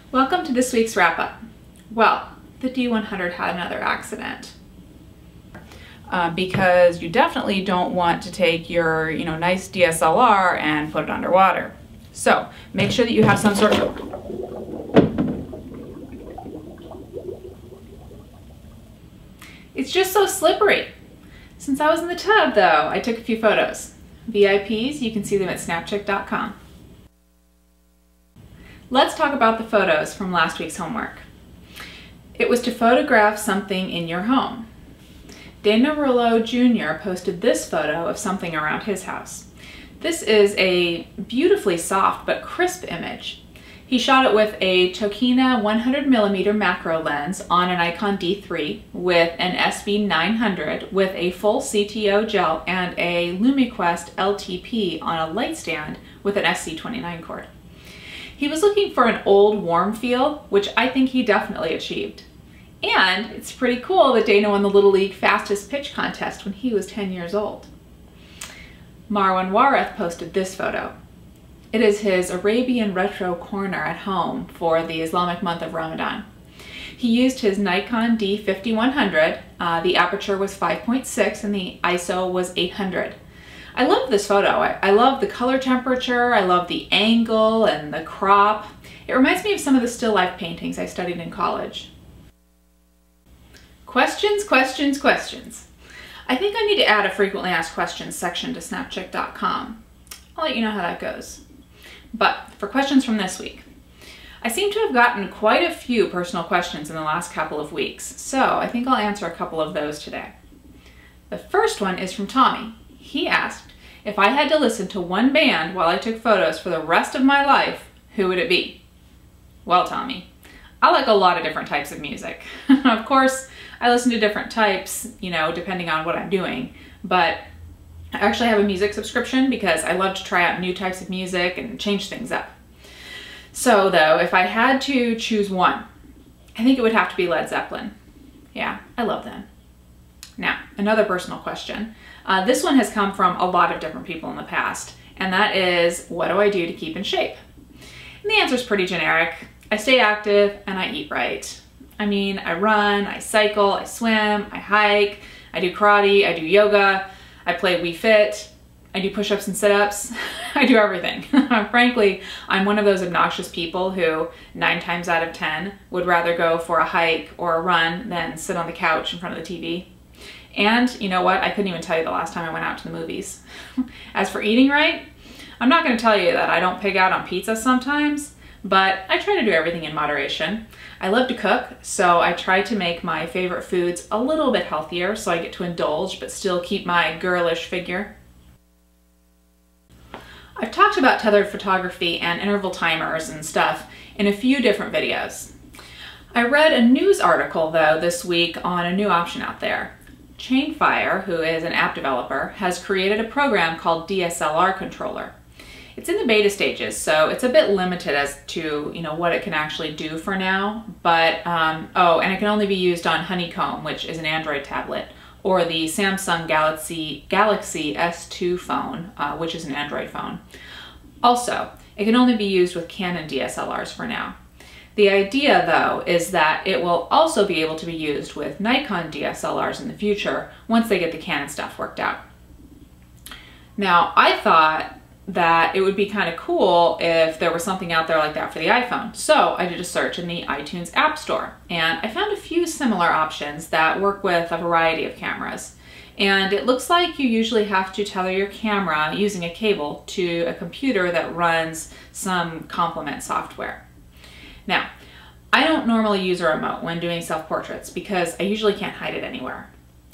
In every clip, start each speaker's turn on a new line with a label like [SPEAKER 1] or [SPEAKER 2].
[SPEAKER 1] Welcome to this week's wrap-up. Well, the D100 had another accident. Because you definitely don't want to take your, nice DSLR and put it underwater. So make sure that you have some sort of... It's just so slippery. Since I was in the tub though, I took a few photos. VIPs, you can see them at SnapChick.com. Let's talk about the photos from last week's homework. It was to photograph something in your home. Dslr Jr. posted this photo of something around his house. This is a beautifully soft but crisp image. He shot it with a Tokina 100mm macro lens on an Nikon D3 with an SB900 with a full CTO gel and a LumiQuest LTP on a light stand with an SC29 cord. He was looking for an old warm feel, which I think he definitely achieved. And it's pretty cool that Dana won the Little League fastest pitch contest when he was 10 years old. Marwan Wareth posted this photo. It is his Arabian retro corner at home for the Islamic month of Ramadan. He used his Nikon D5100, the aperture was 5.6 and the ISO was 800. I love this photo. I love the color temperature, I love the angle and the crop. It reminds me of some of the still life paintings I studied in college. Questions, questions, questions. I think I need to add a frequently asked questions section to SnapChick.com. I'll let you know how that goes. But for questions from this week, I seem to have gotten quite a few personal questions in the last couple of weeks, so I think I'll answer a couple of those today. The first one is from Tommy. He asked, if I had to listen to one band while I took photos for the rest of my life, who would it be? Well, Tommy, I like a lot of different types of music. Of course, I listen to different types, depending on what I'm doing, but I actually have a music subscription because I love to try out new types of music and change things up. So though, if I had to choose one, I think it would have to be Led Zeppelin. Yeah, I love them. Now, another personal question. This one has come from a lot of different people in the past, and that is, what do I do to keep in shape? And the answer is pretty generic. I stay active and I eat right. I mean, I run, I cycle, I swim, I hike, I do karate, I do yoga, I play Wii Fit, I do push-ups and sit-ups, I do everything. Frankly, I'm one of those obnoxious people who 9 times out of 10 would rather go for a hike or a run than sit on the couch in front of the TV. And you know what? I couldn't even tell you the last time I went out to the movies. As for eating right, I'm not going to tell you that I don't pig out on pizza sometimes, but I try to do everything in moderation. I love to cook, so I try to make my favorite foods a little bit healthier so I get to indulge but still keep my girlish figure. I've talked about tethered photography and interval timers and stuff in a few different videos. I read a news article though this week on a new option out there. Chainfire, who is an app developer, has created a program called Dslr Controller. It's in the beta stages, so it's a bit limited as to what it can actually do for now. But and it can only be used on Honeycomb, which is an Android tablet, or the Samsung Galaxy S2 phone, which is an Android phone. Also, it can only be used with Canon DSLRs for now. The idea, though, is that it will also be able to be used with Nikon DSLRs in the future once they get the Canon stuff worked out. Now, I thought that it would be kind of cool if there was something out there like that for the iPhone. So I did a search in the iTunes App Store, and I found a few similar options that work with a variety of cameras. And it looks like you usually have to tether your camera using a cable to a computer that runs some complement software. Now, I don't normally use a remote when doing self-portraits because I usually can't hide it anywhere.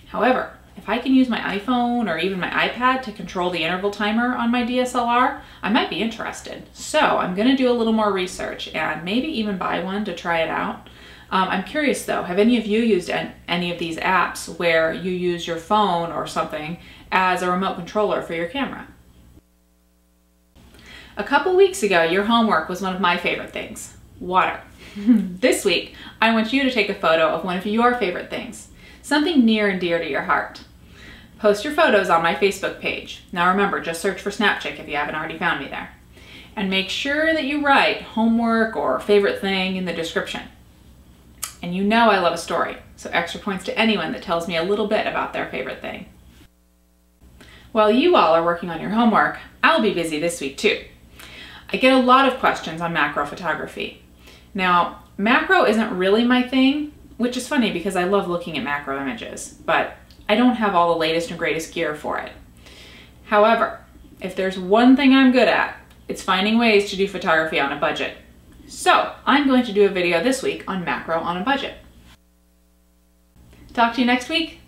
[SPEAKER 1] However, if I can use my iPhone or even my iPad to control the interval timer on my DSLR, I might be interested. So I'm going to do a little more research and maybe even buy one to try it out. I'm curious though, have any of you used any of these apps where you use your phone or something as a remote controller for your camera? A couple weeks ago, your homework was one of my favorite things. Water. This week, I want you to take a photo of one of your favorite things, something near and dear to your heart. Post your photos on my Facebook page. Now remember, just search for SnapChick if you haven't already found me there. And make sure that you write homework or favorite thing in the description. And you know I love a story, so extra points to anyone that tells me a little bit about their favorite thing. While you all are working on your homework, I'll be busy this week too. I get a lot of questions on macro photography. Now, macro isn't really my thing, which is funny because I love looking at macro images, but I don't have all the latest and greatest gear for it. However, if there's one thing I'm good at, it's finding ways to do photography on a budget. So I'm going to do a video this week on macro on a budget. Talk to you next week.